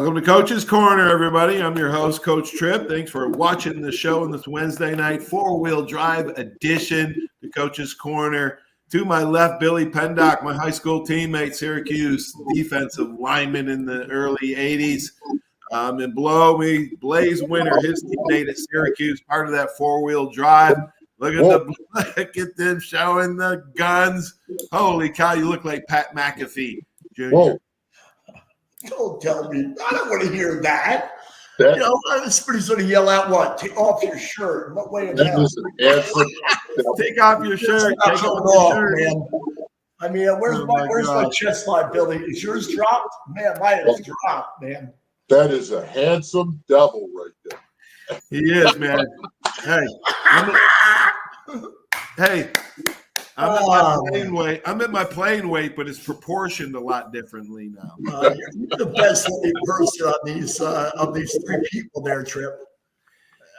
Welcome to Coach's Corner, everybody. I'm your host, Coach Tripp. Thanks for watching the show on this Wednesday night four-wheel drive edition to Coach's Corner. To my left, Billy Pendock, my high school teammate, Syracuse defensive lineman in the early 80s. And below me, Blaise Winter, his teammate at Syracuse, part of that four-wheel drive. Look at them showing the guns. Holy cow, you look like Pat McAfee, Jr. Whoa. Don't tell me. I don't want to hear that. Somebody's going to yell out what? Take off your shirt. In what way of hell? Take off your shirt. Take off, man. I mean, where's my chest line, Billy? Is yours dropped? Man, mine is dropped, man. That is a handsome devil right there. He is, man. I'm at my playing weight, but it's proportioned a lot differently now. You're the best looking person of these three people there, Tripp.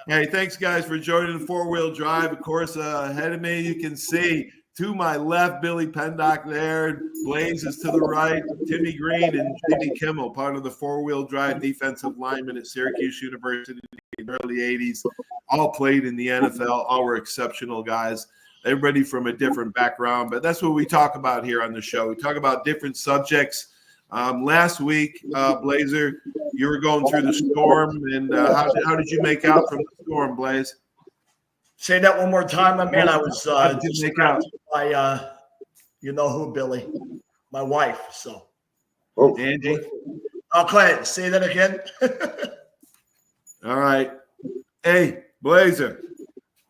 Hey, thanks, guys, for joining the four-wheel drive. Of course, ahead of me, you can see to my left, Billy Pendock there. Blaise is to the right. Timmy Green and J.D. Kimmel, part of the four-wheel drive defensive lineman at Syracuse University in the early 80s. All played in the NFL. All were exceptional guys. Everybody from a different background, but that's what we talk about here on the show. We talk about different subjects. Last week, Blazer, you were going through the storm, and how did you make out from the storm, Blaise? Say that one more time, my man. I was just make out by you know who, Billy, my wife. So, Angie. Okay, say that again. All right. Hey, Blazer.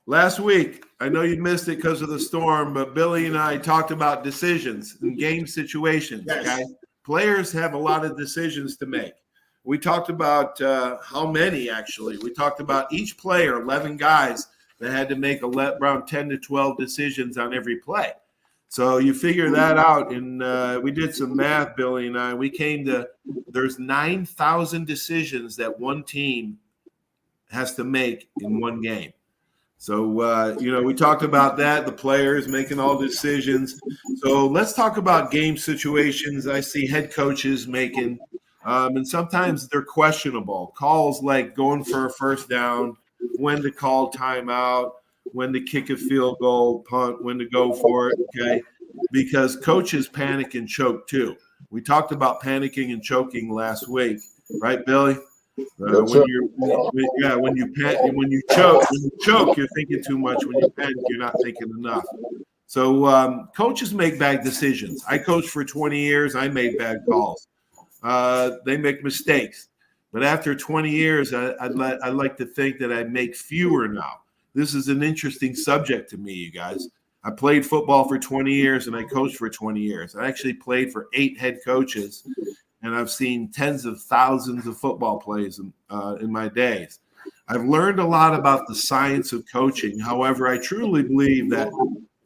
Last week, I know you missed it because of the storm, but Billy and I talked about decisions and game situations. Yes. Okay? Players have a lot of decisions to make. We talked about how many, actually. We talked about each player, 11 guys, that had to make around 10 to 12 decisions on every play. So you figure that out, and we did some math, Billy and I. We came to there's 9,000 decisions that one team has to make in one game. So, we talked about that, the players making all decisions. So let's talk about game situations I see head coaches making, and sometimes they're questionable. Calls like going for a first down, when to call timeout, when to kick a field goal, punt, when to go for it, okay? Because coaches panic and choke too. We talked about panicking and choking last week, right, Billy? When you choke, you're thinking too much. When you panic, you're not thinking enough. So coaches make bad decisions. I coached for 20 years. I made bad calls. They make mistakes. But after 20 years, I'd like to think that I make fewer now. This is an interesting subject to me, you guys. I played football for 20 years, and I coached for 20 years. I actually played for 8 head coaches. And I've seen tens of thousands of football plays in my days. I've learned a lot about the science of coaching. However, I truly believe that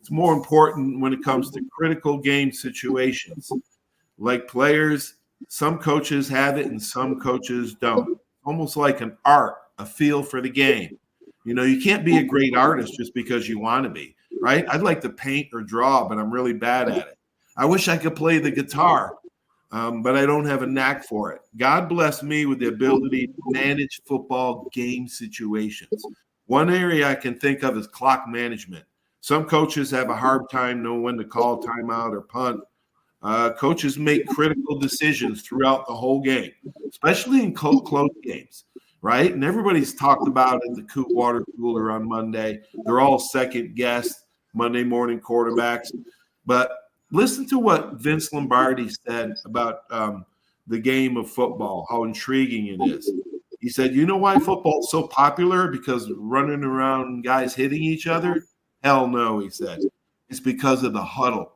it's more important when it comes to critical game situations. Like players, some coaches have it and some coaches don't. Almost like an art, a feel for the game. You can't be a great artist just because you want to be, right? I'd like to paint or draw, but I'm really bad at it. I wish I could play the guitar. But I don't have a knack for it. God bless me with the ability to manage football game situations. One area I can think of is clock management. Some coaches have a hard time knowing when to call timeout or punt. Coaches make critical decisions throughout the whole game, especially in close games, right? And everybody's talked about at the Coot Water Cooler on Monday. They're all second-guessed Monday morning quarterbacks. But listen to what Vince Lombardi said about the game of football, how intriguing it is. He said, you know why football is so popular? Because running around guys hitting each other? Hell no, he said. It's because of the huddle.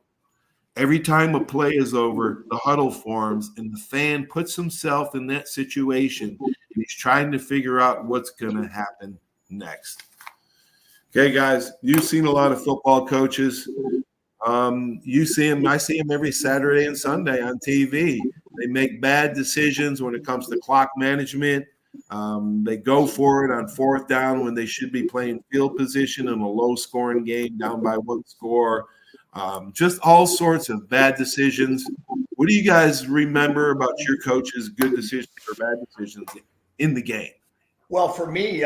Every time a play is over, the huddle forms, and the fan puts himself in that situation, and he's trying to figure out what's going to happen next. Okay, guys, you've seen a lot of football coaches. You see them, I see them every Saturday and Sunday on TV. They make bad decisions when it comes to clock management. They go for it on fourth down when they should be playing field position in a low-scoring game down by one score. Just all sorts of bad decisions. What do you guys remember about your coach's good decisions or bad decisions in the game? Well, for me,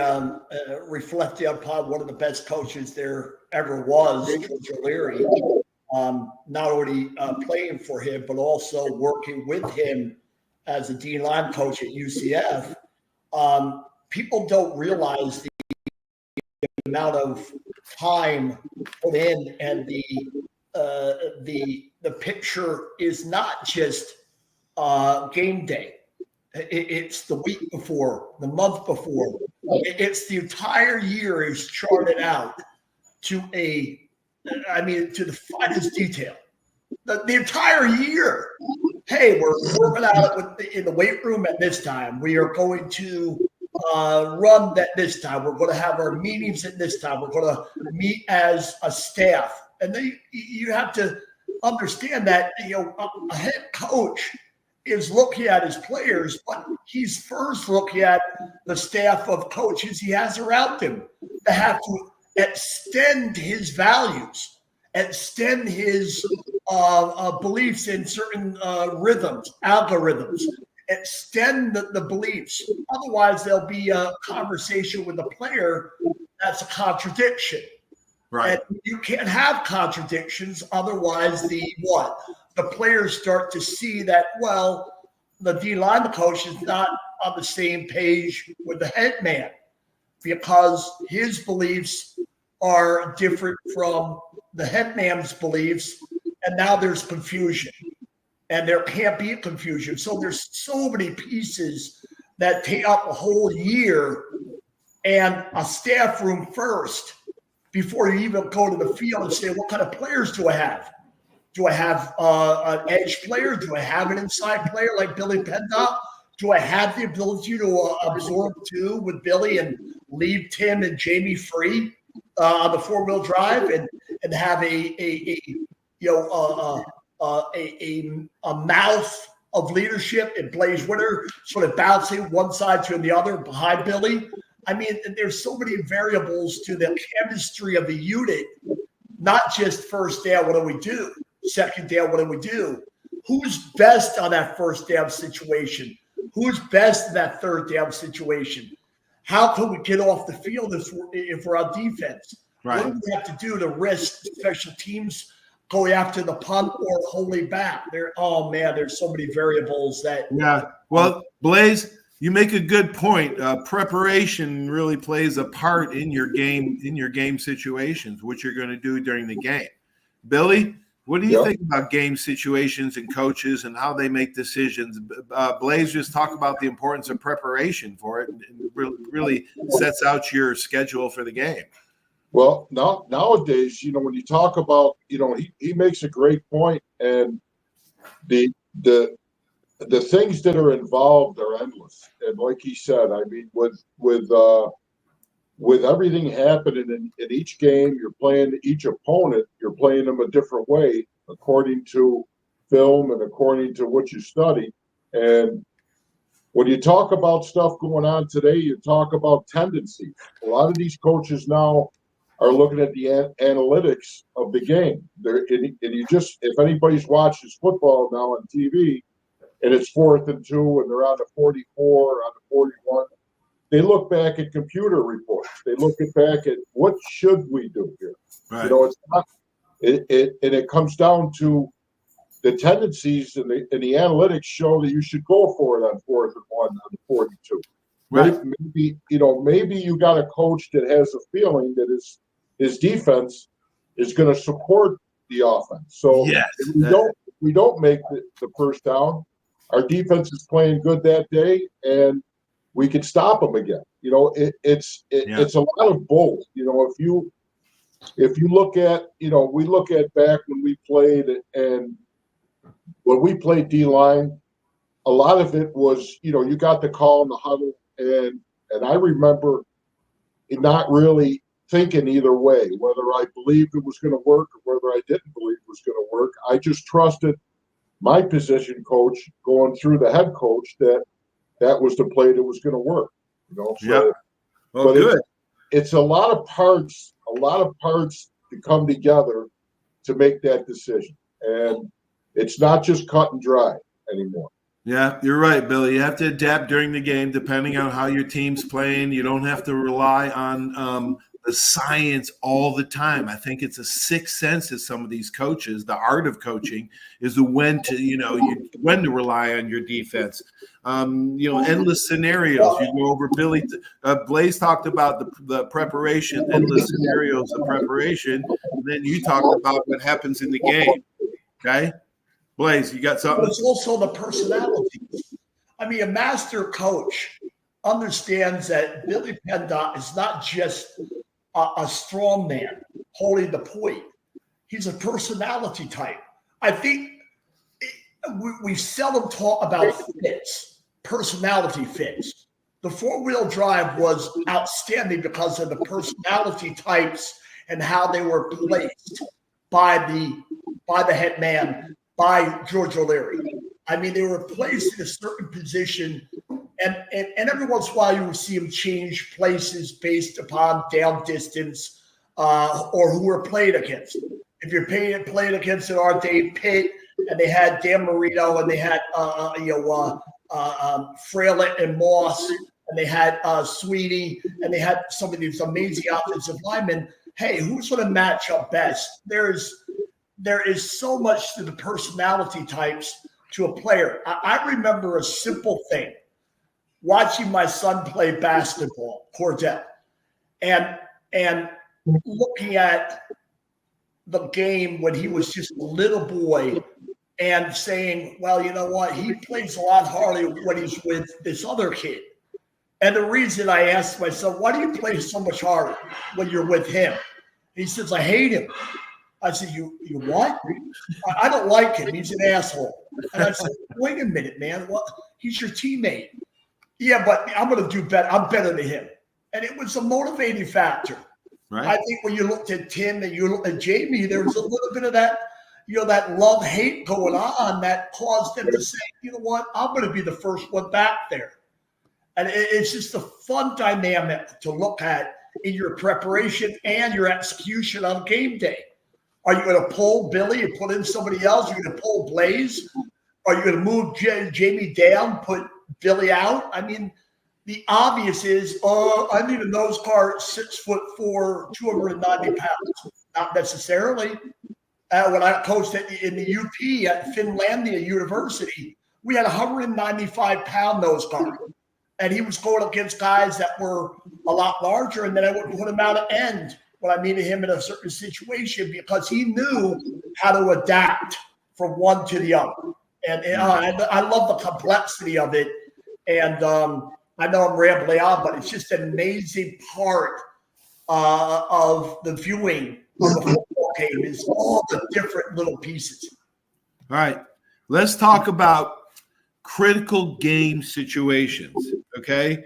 reflecting upon one of the best coaches there ever was, George O'Leary, not only playing for him, but also working with him as a D-line coach at UCF. People don't realize the amount of time put in, and the picture is not just game day. It's the week before, the month before. It's the entire year is charted out to the finest detail. The entire year. Hey, we're working out in the weight room at this time. We are going to run that this time. We're going to have our meetings at this time. We're going to meet as a staff. And then you have to understand that a head coach is looking at his players, but he's first looking at the staff of coaches he has around him to have to extend his values, extend his beliefs in certain rhythms, algorithms, extend the beliefs. Otherwise, there'll be a conversation with the player that's a contradiction. Right. And you can't have contradictions. Otherwise, the players start to see that, well, the D-line coach is not on the same page with the head man because his beliefs are different from the head man's beliefs. And now there's confusion, and there can't be confusion. So there's so many pieces that take up a whole year and a staff room first before you even go to the field and say, what kind of players do I have? Do I have an edge player? Do I have an inside player like Billy Pendop? Do I have the ability to absorb two with Billy and leave Tim and Jamie free on the 4-wheel drive and have a mouth of leadership and Blaise Winter sort of bouncing one side to the other behind Billy? I mean, there's so many variables to the chemistry of the unit, not just first down, what do we do? Second down, what do we do? Who's best on that first down situation? Who's best in that third down situation? How can we get off the field if we're on defense? Right. What do we have to do to risk special teams going after the punt or holding back? There's so many variables that. Yeah. Well, Blaise, you make a good point. Preparation really plays a part in your game situations, what you're going to do during the game. Billy, what do you think about game situations and coaches and how they make decisions? Blaise just talked about the importance of preparation for it, and really sets out your schedule for the game. Well, nowadays, when you talk about, he makes a great point, and the things that are involved are endless. And like he said, I mean, with everything happening in each game, you're playing each opponent, you're playing them a different way according to film and according to what you study. And when you talk about stuff going on today, you talk about tendencies. A lot of these coaches now are looking at the analytics of the game. If anybody's watches football now on TV, and it's 4th and 2, and they're on the 44, on the 41, they look back at computer reports. They look back at what should we do here. Right. It's not. It comes down to the tendencies, and the analytics show that you should go for it on 4th and 1 on the 42. Right. Maybe you got a coach that has a feeling that his defense is going to support the offense. So yes, if we don't make the first down, our defense is playing good that day, and we can stop them again. It's a lot of both. If you look at, we look at back when we played, and when we played D-line, a lot of it was, you got the call in the huddle, and I remember not really thinking either way, whether I believed it was going to work or whether I didn't believe it was going to work. I just trusted my position coach going through the head coach that was the play that was going to work. So, yeah. Well, but good. It's a lot of parts to come together to make that decision. And It's not just cut and dry anymore. Yeah, you're right, Billy. You have to adapt during the game depending on how your team's playing. You don't have to rely on the science all the time. I think it's a sixth sense of some of these coaches. The art of coaching is when to rely on your defense. Endless scenarios. You go over Billy. Blaise talked about the preparation, endless scenarios of preparation. And then you talked about what happens in the game. Okay. Blaise, you got something? But it's also the personalities. I mean, a master coach understands that Billy Pendot is not just a strong man holding the point. He's a personality type. I think we seldom talk about fits, personality fits. The four-wheel drive was outstanding because of the personality types and how they were placed by the head man, by George O'Leary. I mean, they were placed in a certain position, and every once in a while you will see them change places based upon down distance or who we're playing against. If you're playing against an our Dave Pitt, and they had Dan Marino, and they had Fralett and Moss, and they had Sweeney, and they had some of these amazing offensive linemen. Hey, who's going to match up best? There is so much to the personality types to a player. I remember a simple thing, watching my son play basketball, Cordell, and looking at the game when he was just a little boy and saying, well, you know what? He plays a lot harder when he's with this other kid. And the reason I asked my son, why do you play so much harder when you're with him? He says, I hate him. I said, you what? I don't like him. He's an asshole. And I said, wait a minute, man. What? He's your teammate. Yeah, but I'm going to do better. I'm better than him. And it was a motivating factor. Right. I think when you looked at Tim and you looked at Jamie, there was a little bit of that, that love-hate going on that caused them to say, you know what, I'm going to be the first one back there. And it's just a fun dynamic to look at in your preparation and your execution on game day. Are you going to pull Billy and put in somebody else? Are you going to pull Blaise? Are you going to move Jamie down, put Billy out? I mean, the obvious is, I need a nose guard 6'4", 290 pounds. Not necessarily. When I coached in the UP at Finlandia University, we had a 195-pound nose guard. And he was going against guys that were a lot larger, and then I would put him out at end when I needed him in a certain situation because he knew how to adapt from one to the other. And I love the complexity of it. And I know I'm rambling on, but it's just an amazing part of the viewing of the football game is all the different little pieces. All right. Let's talk about critical game situations, okay?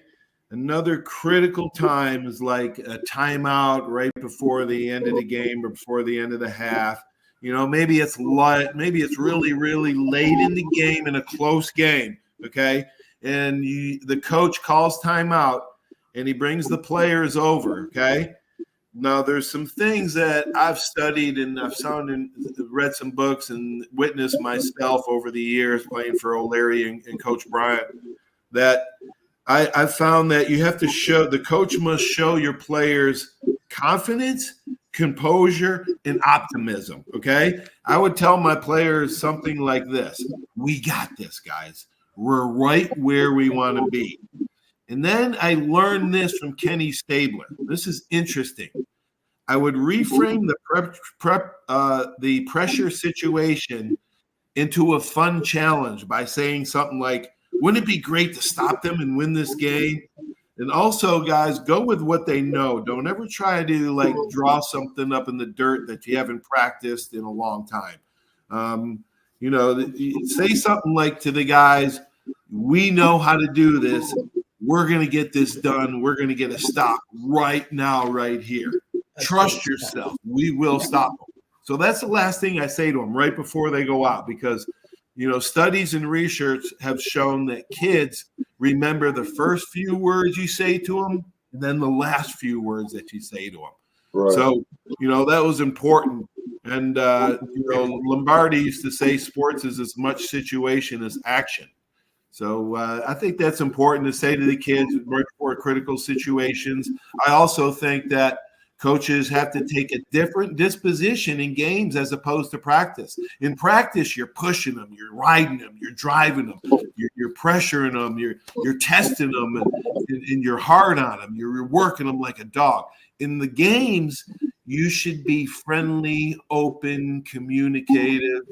Another critical time is like a timeout right before the end of the game or before the end of the half. Maybe it's really, really late in the game in a close game, okay? And the coach calls timeout and he brings the players over, okay? Now, there's some things that I've studied and I've read some books and witnessed myself over the years playing for O'Leary and Coach Bryant that I found that you have to the coach must show your players confidence, composure, and optimism, okay? I would tell my players something like this: we got this, guys. We're right where we want to be. And then I learned this from Kenny Stabler. This is interesting. I would reframe the pressure situation into a fun challenge by saying something like, wouldn't it be great to stop them and win this game? And also, guys, go with what they know. Don't ever try to draw something up in the dirt that you haven't practiced in a long time. Say something like to the guys, we know how to do this. We're going to get this done. We're going to get a stop right now, right here. Trust yourself. We will stop them. So that's the last thing I say to them right before they go out because, studies and research have shown that kids remember the first few words you say to them and then the last few words that you say to them. Right. So, that was important And Lombardi used to say sports is as much situation as action. So I think that's important to say to the kids right before critical situations. I also think that coaches have to take a different disposition in games as opposed to practice. In practice, you're pushing them, you're riding them, you're driving them, you're pressuring them, you're testing them, and you're hard on them. You're working them like a dog. In the games, you should be friendly, open, communicative.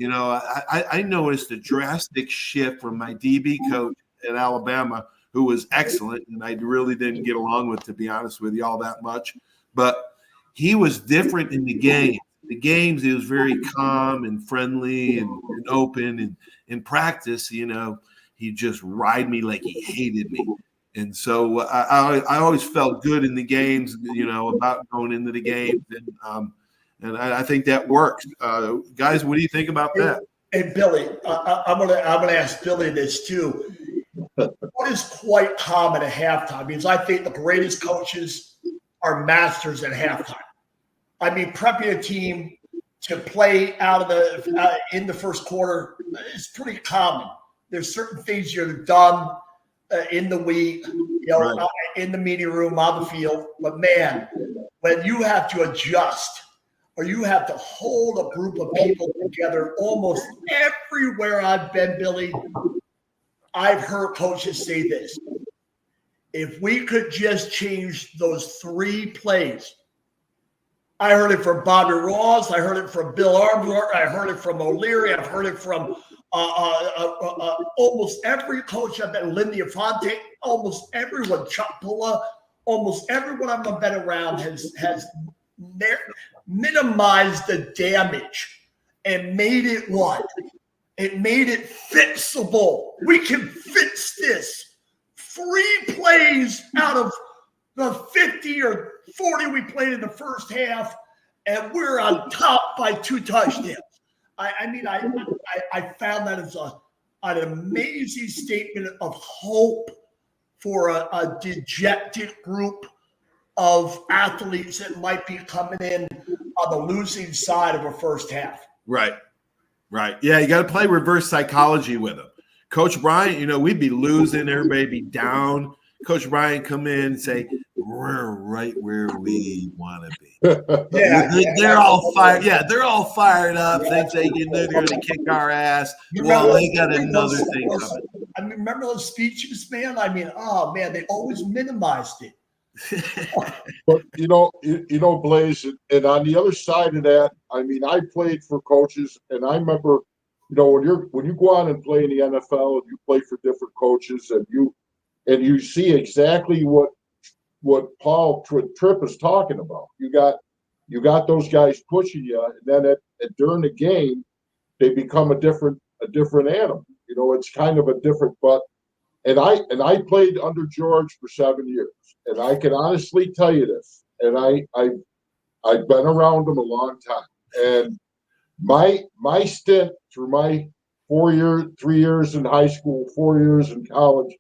I noticed a drastic shift from my DB coach at Alabama, who was excellent, and I really didn't get along with, to be honest with you, all that much. But he was different in the game. The games, he was very calm and friendly and open. And in practice, he'd just ride me like he hated me. And so I always felt good in the games, about going into the games. And I think that works. Guys, what do you think about that? Hey, Billy, I'm gonna ask Billy this too. What is quite common at halftime? Because I think the greatest coaches are masters at halftime. I mean, prepping a team to play out of in the first quarter is pretty common. There's certain things you're done in the week, right, in the meeting room, on the field. But man, when you have to adjust or you have to hold a group of people together, almost everywhere I've been, Billy, I've heard coaches say this. If we could just change those 3 plays. I heard it from Bobby Ross. I heard it from Bill Armstrong. I heard it from O'Leary. I've heard it from almost every coach I've been, Lindy Afonte, almost everyone, Chuck Pulla, almost everyone I've been around has minimized the damage and made it what? It made it fixable. We can fix this. 3 plays out of the 50 or 40 we played in the first half, and we're on top by 2 touchdowns. I found that as an amazing statement of hope for a dejected group of athletes that might be coming in on the losing side of a first half. Right. Yeah, you got to play reverse psychology with them. Coach Bryant, we'd be losing, everybody be down. Coach Bryant come in and say, we're right where we want to be. They're all fired. Yeah, they're all fired up. Think they're going to kick our ass. Well, they got another thing coming. I mean, remember those speeches, man? I mean, oh man, they always minimized it. But Blaise, and on the other side of that, I mean, I played for coaches, and I remember, when you go on and play in the NFL and you play for different coaches, and you see exactly what Paul Tripp is talking about. You got those guys pushing you, and then during the game, they become a different animal. It's kind of a different. But and I played under George for 7 years, and I can honestly tell you this. And I've been around him a long time, and my stint through my 3 years in high school, 4 years in college,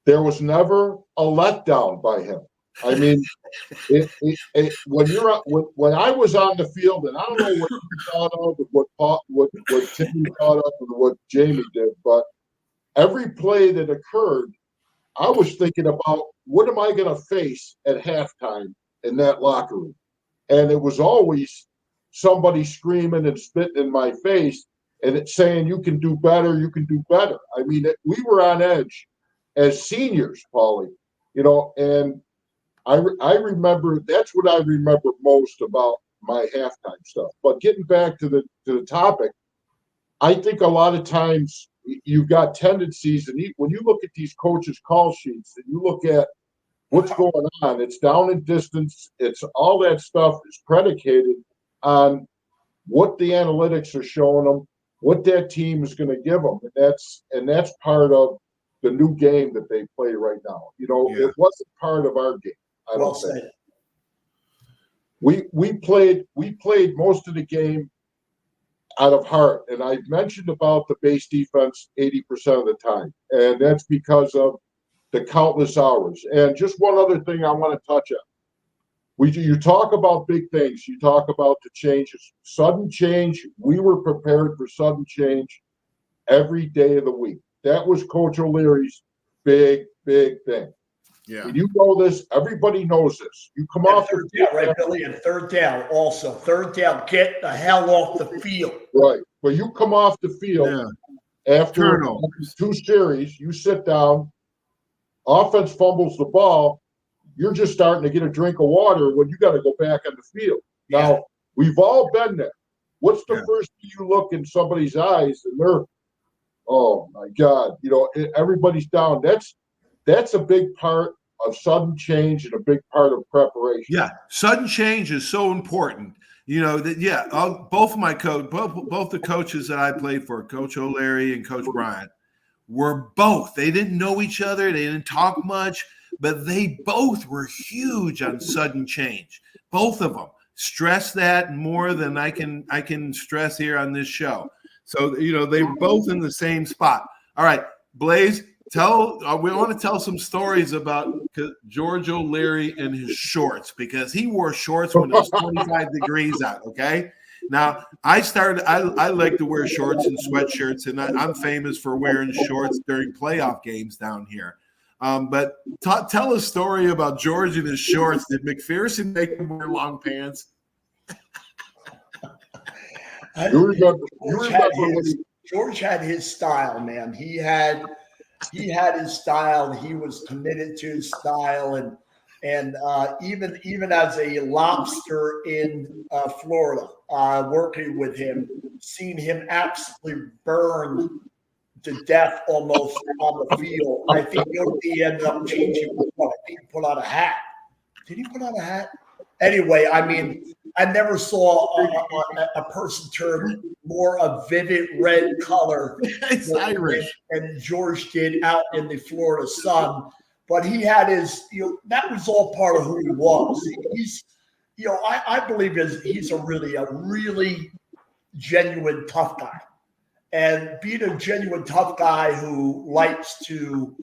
there was never a letdown by him. I mean, when I was on the field, and I don't know what you thought of, what Timmy thought of, and what Jamie did, but every play that occurred, I was thinking about what am I going to face at halftime in that locker room, and it was always somebody screaming and spitting in my face, and it's saying you can do better, you can do better. I mean, we were on edge as seniors, Paulie, and I remember, that's what I remember most about my halftime stuff. But getting back to the topic, I think a lot of times you've got tendencies, and when you look at these coaches' call sheets and you look at what's going on, it's down in distance, it's all that stuff is predicated on what the analytics are showing them, what that team is going to give them, and that's part of the new game that they play right now. It wasn't part of our game. I don't think. We played most of the game out of heart, and I mentioned about the base defense 80% of the time, and that's because of the countless hours. And just one other thing I want to touch on: You talk about big things. You talk about the changes, sudden change. We were prepared for sudden change every day of the week. That was Coach O'Leary's big thing. Yeah. And you know this. Everybody knows this. You come And off third the down, right, Billy? And third down also. Third down, get the hell off the field. right. But you come off the field after Turnovers. 2 series, you sit down, offense fumbles the ball, you're just starting to get a drink of water when you got to go back on the field. Now, we've all been there. What's the first thing you look in somebody's eyes and they're, oh my God, everybody's down. That's a big part of sudden change and a big part of preparation. Yeah, sudden change is so important. Both the coaches that I played for, Coach O'Leary and Coach Bryant, they didn't know each other. They didn't talk much, but they both were huge on sudden change. Both of them stress that more than I can stress here on this show. So, they were both in the same spot. All right, Blaise, we want to tell some stories about George O'Leary and his shorts, because he wore shorts when it was 25 degrees out, okay? Now, I like to wear shorts and sweatshirts, and I'm famous for wearing shorts during playoff games down here. But tell a story about George and his shorts. Did McPherson make him wear long pants? George had his style, man. He had his style. He was committed to his style, and even as a lobster in Florida, working with him, seeing him absolutely burn to death almost on the field. I think he ended up changing. I think he put on a hat. Did he put on a hat? Anyway, I mean, I never saw a person turn more a vivid red color. It's Irish. And George did out in the Florida sun. But he had his, that was all part of who he was. He's, I believe he's a really genuine tough guy. And being a genuine tough guy who likes to,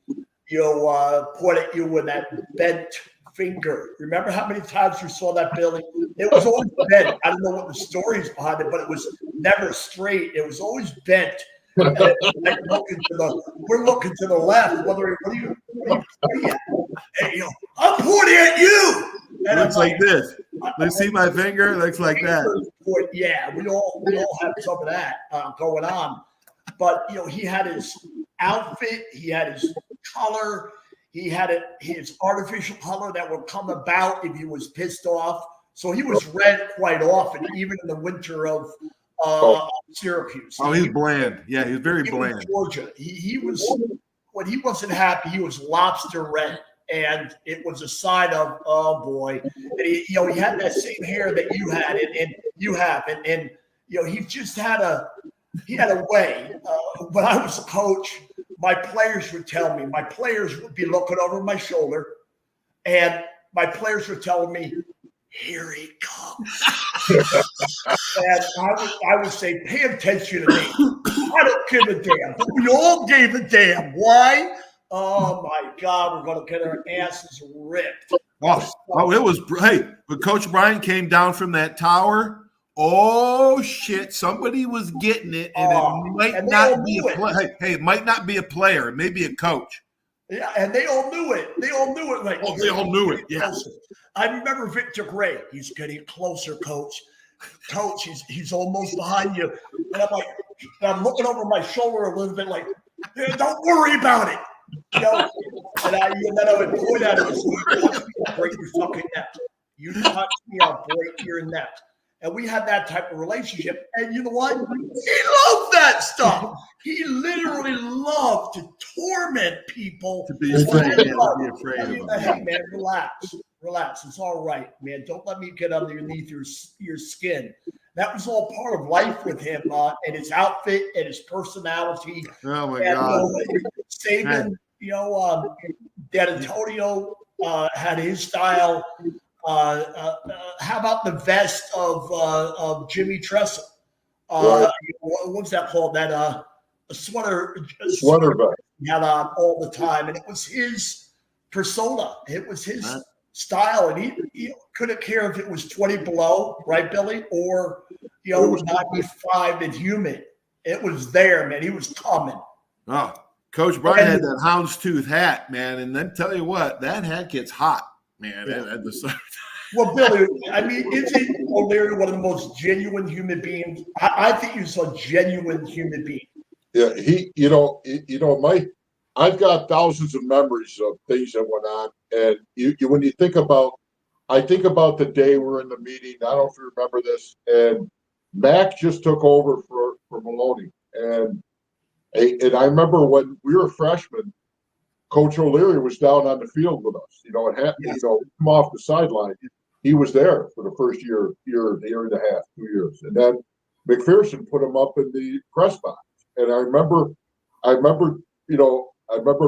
point at you with that bent finger. Remember how many times you saw that, Billy? It was always bent. I don't know what the story is behind it, but it was never straight. It was always bent. And we're looking to the left. What are you pointing at? And, I'm pointing at you. And it looks like this. Let's see my finger. It looks like that. Yeah, we all have some of that going on. But he had his outfit. He had his color. He had his artificial color that would come about if he was pissed off. So he was red quite often, even in the winter of Syracuse. Oh, he's bland. Yeah, he's very bland. Georgia. He was, when he wasn't happy, he was lobster red. And it was a sign of, oh boy. And he had that same hair that you had and you have. And he just had a way. When I was a coach, my players would tell me, my players would be looking over my shoulder, and my players were telling me, here he comes. And I would say, pay attention to me. I don't give a damn. But we all gave a damn. Why? Oh my God, we're going to get our asses ripped. Oh, it was, hey, but Coach Bryant came down from that tower. Oh shit! Somebody was getting it, and it might not be a player. Hey, it might not be a player. It may be a coach. Yeah, and they all knew it. They all knew it. Like, they all knew it. Yeah. I remember Victor Gray. He's getting closer, Coach. Coach, he's almost behind you. And I'm looking over my shoulder a little bit, like, hey, don't worry about it. And then I would point at him and say, I'll break your fucking neck. You touch me, I'll break your neck. And we had that type of relationship. And you know what? He loved that stuff. He literally loved to torment people. To be afraid of him. Hey, man, relax. It's all right, man. Don't let me get underneath your skin. That was all part of life with him, and his outfit and his personality. Oh, my God. Saban, Dan Antonio had his style. How about the vest of Jimmy Tressel? What was that called? That sweater vest he had on all the time, and it was his persona. It was his style, and he couldn't care if it was 20 below, right, Billy, or 95 and humid. It was there, man. He was coming. Oh, Coach Bryant had that houndstooth hat, man, and then tell you what, that hat gets hot, man. Yeah. Well, Billy, I mean, isn't O'Leary one of the most genuine human beings? I think he's a genuine human being. Yeah, I've got thousands of memories of things that went on, and when you think about, I think about the day we're in the meeting. I don't know if you remember this, and Mac just took over for Maloney, and I remember when we were freshmen, Coach O'Leary was down on the field with us. And had come off the sideline. He was there for the first year and a half, 2 years, and then McPherson put him up in the press box. And I remember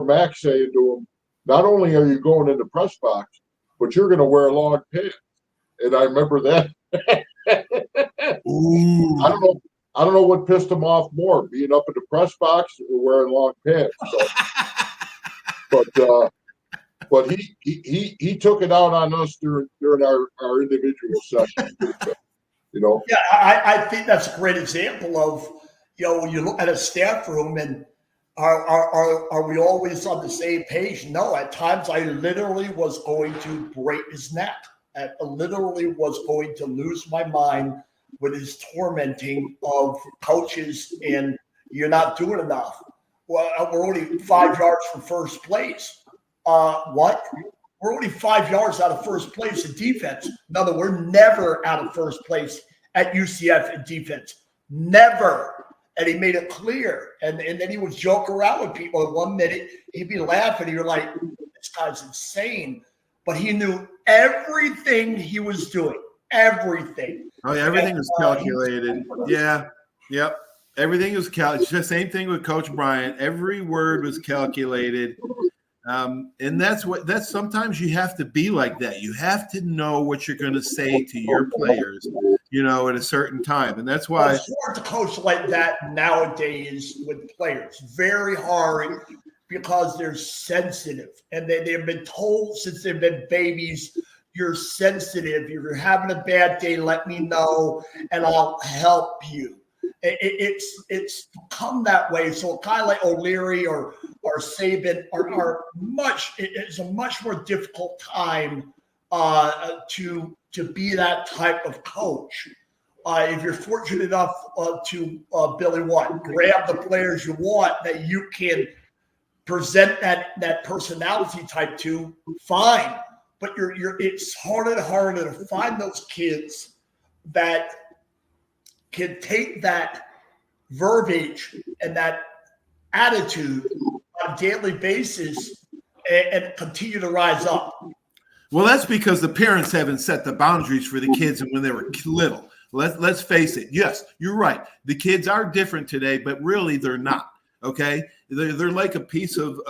Mac saying to him, "Not only are you going in the press box, but you're going to wear long pants." And I remember that. I don't know what pissed him off more, being up in the press box or wearing long pants. So, but he took it out on us during our individual sessions. Yeah, I think that's a great example of when you look at a staff room and are we always on the same page? No, at times I literally was going to break his neck. I literally was going to lose my mind with his tormenting of coaches and you're not doing enough. Well, we're only 5 yards from first place. What? We're only 5 yards out of first place in defense. No, we're never out of first place at UCF in defense. Never. And he made it clear. And then he would joke around with people. In 1 minute, he'd be laughing. You're like, this guy's insane. But he knew everything he was doing. Everything. Oh, yeah, everything was calculated. Yeah. Yep. Everything was calculated. Same thing with Coach Bryant. Every word was calculated. And that's sometimes you have to be like that. You have to know what you're going to say to your players, at a certain time. And that's why it's hard to coach like that nowadays with players. Very hard because they're sensitive and they've been told since they've been babies, you're sensitive. If you're having a bad day, let me know and I'll help you. It's become that way. So a guy like O'Leary or Saban it's a much more difficult time to be that type of coach. If you're fortunate enough to Billy grab the players you want that you can present that personality type to, fine. But it's harder and harder to find those kids that can take that verbiage and that attitude on a daily basis and continue to rise up. Well, that's because the parents haven't set the boundaries for the kids when they were little. Let's face it. Yes, you're right. The kids are different today, but really they're not. Okay, they're like a piece of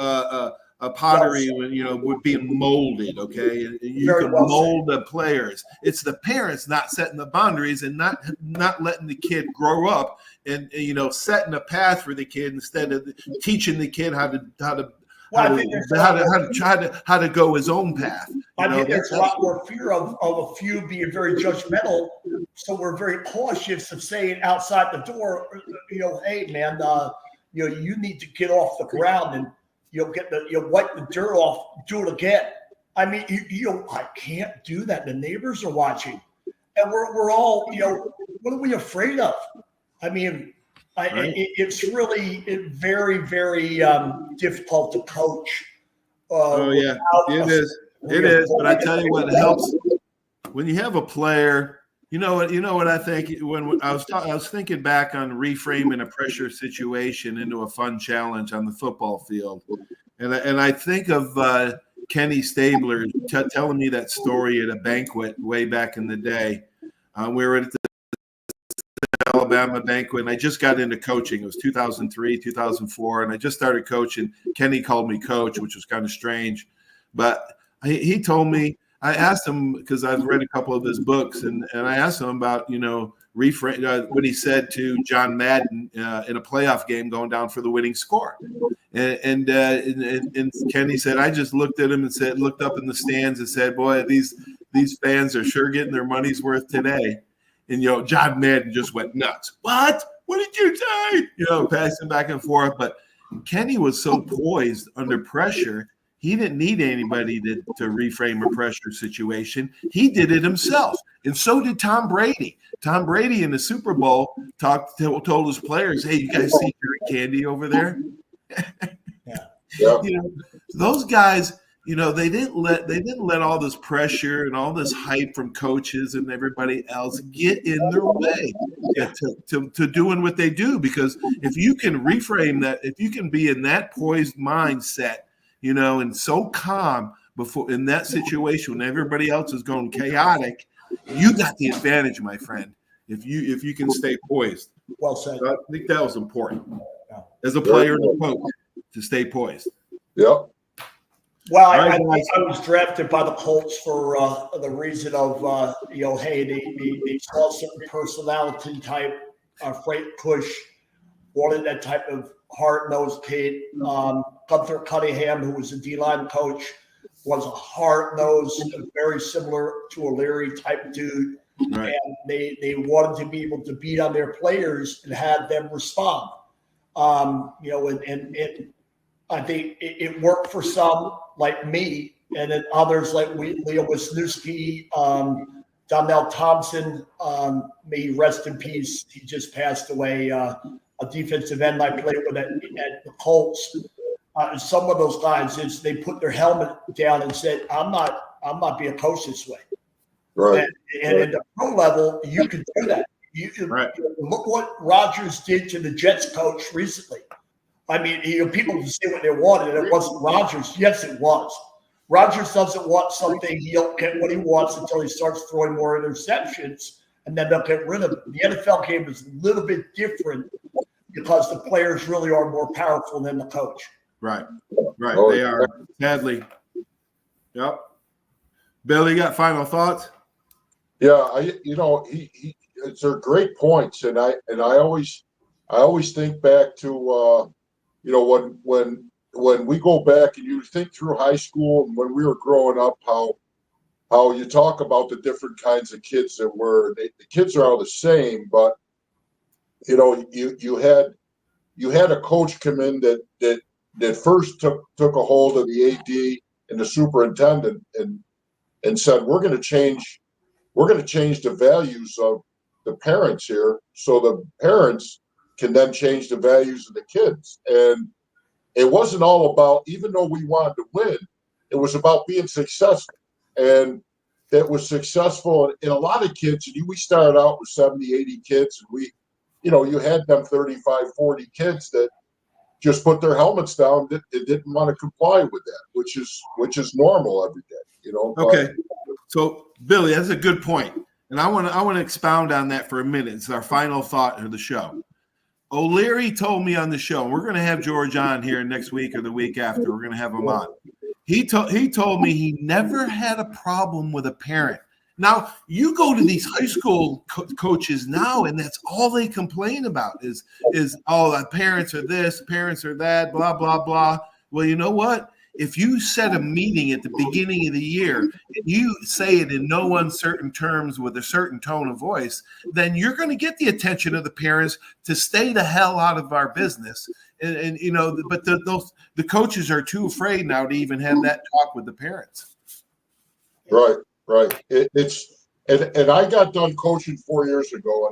pottery with being molded. Okay, you can mold the players. It's the parents not setting the boundaries and not letting the kid grow up and setting a path for the kid instead of teaching the kid how to go his own path. I think there's a lot more fear of a few being very judgmental, so we're very cautious of saying outside the door, hey man, you need to get off the ground and wipe the dirt off, do it again. I mean, I can't do that. The neighbors are watching, and we're all, what are we afraid of? I mean, it's really very, very difficult to coach. It is. But I tell you what, it helps when you have a player. You know what I think when I was thinking back on reframing a pressure situation into a fun challenge on the football field, and I think of Kenny Stabler telling me that story at a banquet way back in the day. We were at the Alabama banquet, and I just got into coaching. It was 2003, 2004, and I just started coaching. Kenny called me coach, which was kind of strange, but he told me. I asked him because I've read a couple of his books, and I asked him about what he said to John Madden in a playoff game going down for the winning score. And Kenny said, I just looked at him and looked up in the stands and said, boy, these fans are sure getting their money's worth today. And, John Madden just went nuts. What did you say? Passing back and forth. But Kenny was so poised under pressure. He didn't need anybody to reframe a pressure situation. He did it himself. And so did Tom Brady. Tom Brady in the Super Bowl told his players, hey, you guys see Jerry Candy over there? Yeah. Those guys, they didn't let all this pressure and all this hype from coaches and everybody else get in their way to doing what they do. Because if you can reframe that, if you can be in that poised mindset, and so calm before in that situation when everybody else is going chaotic, you got the advantage, my friend. If you can stay poised. Well said. So I think that was important as a player and a coach to stay poised. Yep. Well, I was drafted by the Colts for the reason of hey, they saw a certain personality type, freight push, wanted that type of hard-nosed kid. Gunther Cunningham, who was a D-line coach, was a hard-nosed, very similar to a Leary type dude. Right. And they wanted to be able to beat on their players and have them respond. And I think it worked for some like me, and then others like Leo Wisniewski, Donnell Thompson, may he rest in peace. He just passed away. A defensive end I played with at the Colts. Some of those guys they put their helmet down and said, "I'm not being coached this way." Right. And at the pro level, you can do that. Look what Rodgers did to the Jets coach recently. I mean, people can say what they wanted, and it wasn't Rodgers. Yes, it was. Rodgers doesn't want something. He'll get what he wants until he starts throwing more interceptions, and then they'll get rid of him. The NFL game is a little bit different because the players really are more powerful than the coach. Right. Oh, they are, sadly. Yep. Bill, you got final thoughts? Yeah, they're great points, and I always think back to when we go back and you think through high school and when we were growing up, how you talk about the different kinds of kids that were. The kids are all the same, but you had a coach come in that first took a hold of the AD and the superintendent and said, we're going to change the values of the parents here, so the parents can then change the values of the kids. And it wasn't all about, even though we wanted to win, it was about being successful. And it was successful in a lot of kids. And we started out with 70, 80 kids. And you had them 35, 40 kids that just put their helmets down. That didn't want to comply with that, which is normal every day, Okay. So Billy, that's a good point. And I want to expound on that for a minute. It's our final thought of the show. O'Leary told me on the show, and we're going to have George on here next week or the week after. We're going to have him on. He told me he never had a problem with a parent. Now, you go to these high school coaches now, and that's all they complain about is the parents are this, parents are that, blah, blah, blah. Well, you know what? If you set a meeting at the beginning of the year and you say it in no uncertain terms with a certain tone of voice, then you're going to get the attention of the parents to stay the hell out of our business. And but the coaches are too afraid now to even have that talk with the parents. Right. And I got done coaching 4 years ago,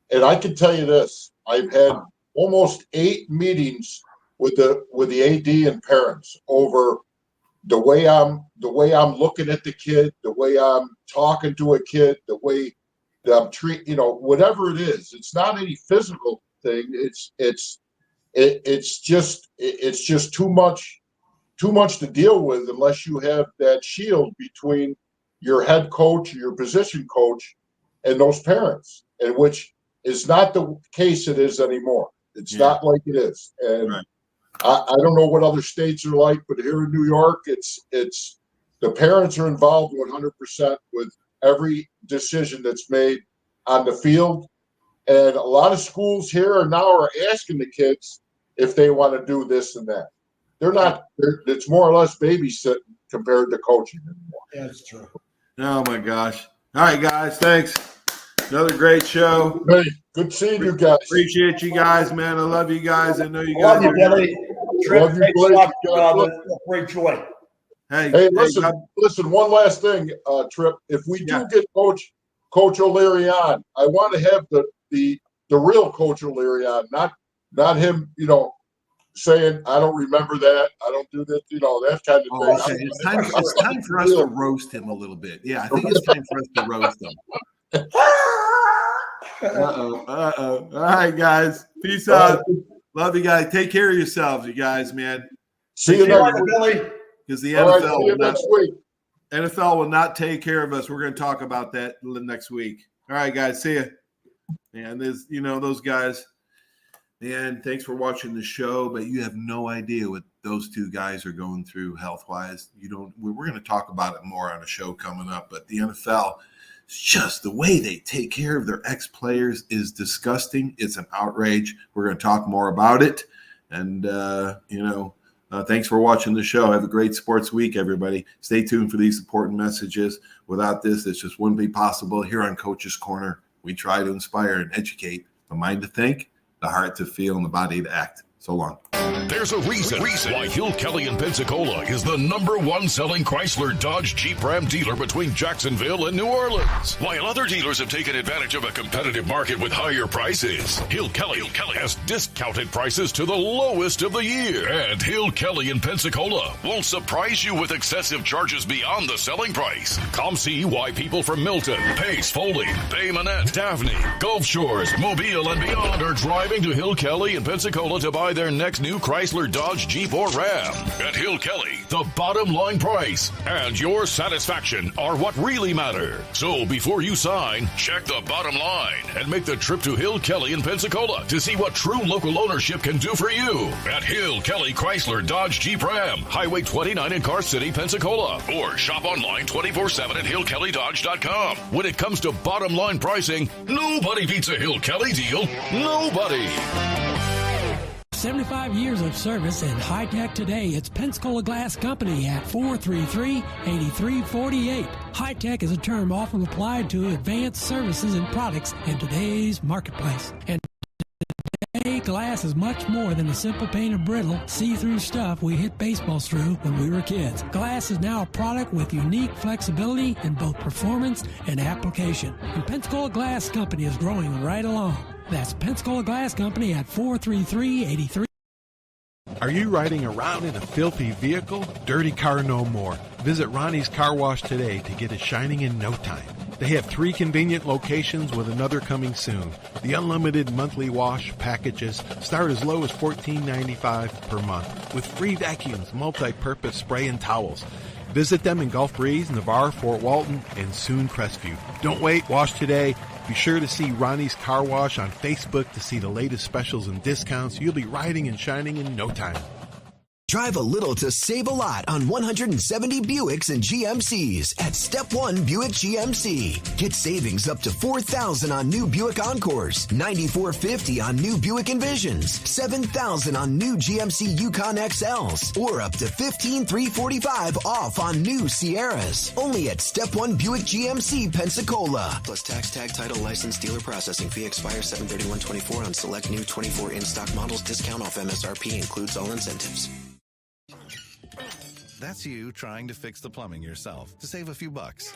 and I can tell you this: I've had almost 8 meetings with the AD and parents over the way I'm looking at the kid, the way I'm talking to a kid, the way that I'm treating, whatever it is. It's not any physical thing. It's just too much to deal with unless you have that shield between your head coach, your position coach, and those parents, and which is not the case it is anymore. It's not like it is. And right. I don't know what other states are like, but here in New York, it's the parents are involved 100% with every decision that's made on the field. And a lot of schools here are asking the kids if they want to do this and that. They're not. It's more or less babysitting compared to coaching anymore. That's true. Oh my gosh! All right, guys, thanks. Another great show. Hey, good seeing you guys. Appreciate you guys, man. I love you guys. I know you Love guys. you, Billy. Trip, Love you, thanks a Blaise. lot for the great joy. Hey, listen. One last thing, Trip. If we do get Coach O'Leary on, I want to have the real Coach O'Leary on, not him. Saying I don't remember that, I don't do this, that kind of thing. Okay. It's time for us to roast him a little bit. Yeah, I think it's time for us to roast him. All right, guys. Peace out. Love you guys. Take care of yourselves, you guys, man. See you next week, Billy. Because the NFL will not take care of us. We're going to talk about that next week. All right, guys. See ya. And there's, those guys. Man, thanks for watching the show, but you have no idea what those two guys are going through health-wise. We're going to talk about it more on a show coming up, but the NFL, it's just the way they take care of their ex-players is disgusting. It's an outrage. We're going to talk more about it. And, thanks for watching the show. Have a great sports week, everybody. Stay tuned for these important messages. Without this just wouldn't be possible. Here on Coach's Corner, we try to inspire and educate the mind to think, the heart to feel, and the body to act. So long. There's a reason why Hill Kelly in Pensacola is the #1 selling Chrysler Dodge Jeep Ram dealer between Jacksonville and New Orleans. While other dealers have taken advantage of a competitive market with higher prices, Hill Kelly has discounted prices to the lowest of the year. And Hill Kelly in Pensacola won't surprise you with excessive charges beyond the selling price. Come see why people from Milton, Pace, Foley, Bay Minette, Daphne, Gulf Shores, Mobile, and beyond are driving to Hill Kelly in Pensacola to buy their next new Chrysler, Dodge, Jeep, or Ram. At Hill Kelly, the bottom line price and your satisfaction are what really matter. So before you sign, check the bottom line and make the trip to Hill Kelly in Pensacola to see what true local ownership can do for you. At Hill Kelly Chrysler, Dodge, Jeep, Ram, Highway 29 in Car City, Pensacola. Or shop online 24/7 at hillkellydodge.com. When it comes to bottom line pricing, nobody beats a Hill Kelly deal. Nobody. 75 years of service and high tech today. It's Pensacola Glass Company at 433-8348. High tech is a term often applied to advanced services and products in today's marketplace. And today, glass is much more than the simple painted brittle, see-through stuff we hit baseballs through when we were kids. Glass is now a product with unique flexibility in both performance and application. And Pensacola Glass Company is growing right along. That's Pensacola Glass Company at 433-83. Are you riding around in a filthy vehicle? Dirty car no more. Visit Ronnie's Car Wash today to get it shining in no time. They have 3 convenient locations with another coming soon. The unlimited monthly wash packages start as low as $14.95 per month with free vacuums, multi-purpose spray, and towels. Visit them in Gulf Breeze, Navarre, Fort Walton, and soon Crestview. Don't wait. Wash today. Be sure to see Ronnie's Car Wash on Facebook to see the latest specials and discounts. You'll be riding and shining in no time. Drive a little to save a lot on 170 Buicks and GMCs at Step 1 Buick GMC. Get savings up to $4,000 on new Buick Encores, $9,450 on new Buick Envisions, $7,000 on new GMC Yukon XLs, or up to $15,345 off on new Sierras. Only at Step 1 Buick GMC, Pensacola. Plus tax, tag, title, license, dealer processing fee expires 7/31/24 on select new 24 in-stock models. Discount off MSRP includes all incentives. That's you trying to fix the plumbing yourself to save a few bucks.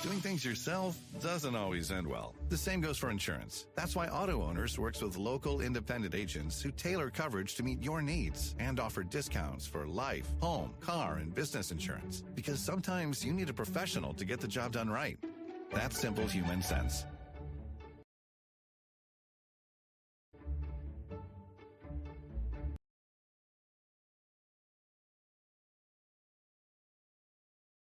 Doing things yourself doesn't always end well. The same goes for insurance. That's why Auto Owners works with local independent agents who tailor coverage to meet your needs and offer discounts for life, home, car, and business insurance. Because sometimes you need a professional to get the job done right. That's simple human sense.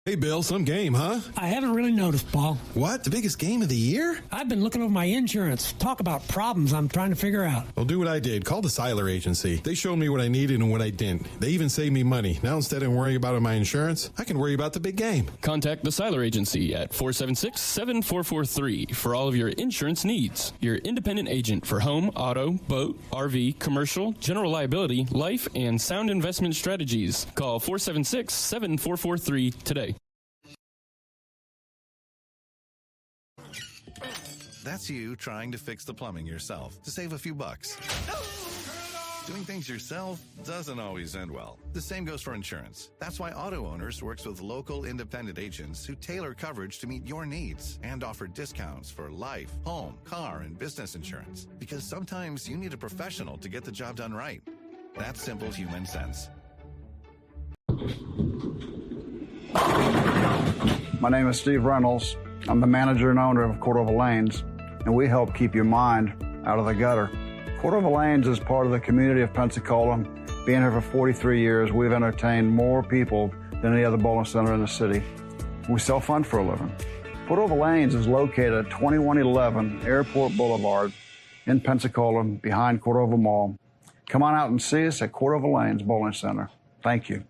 Hey, Bill, some game, huh? I haven't really noticed, Paul. What? The biggest game of the year? I've been looking over my insurance. Talk about problems I'm trying to figure out. Well, do what I did. Call the Seiler Agency. They showed me what I needed and what I didn't. They even saved me money. Now, instead of worrying about my insurance, I can worry about the big game. Contact the Seiler Agency at 476-7443 for all of your insurance needs. Your independent agent for home, auto, boat, RV, commercial, general liability, life, and sound investment strategies. Call 476-7443 today. That's you trying to fix the plumbing yourself to save a few bucks. Doing things yourself doesn't always end well. The same goes for insurance. That's why Auto Owners works with local independent agents who tailor coverage to meet your needs and offer discounts for life, home, car, and business insurance. Because sometimes you need a professional to get the job done right. That's simple human sense. My name is Steve Reynolds. I'm the manager and owner of Cordova Lanes, and we help keep your mind out of the gutter. Cordova Lanes is part of the community of Pensacola. Being here for 43 years, we've entertained more people than any other bowling center in the city. We sell fun for a living. Cordova Lanes is located at 2111 Airport Boulevard in Pensacola, behind Cordova Mall. Come on out and see us at Cordova Lanes Bowling Center. Thank you.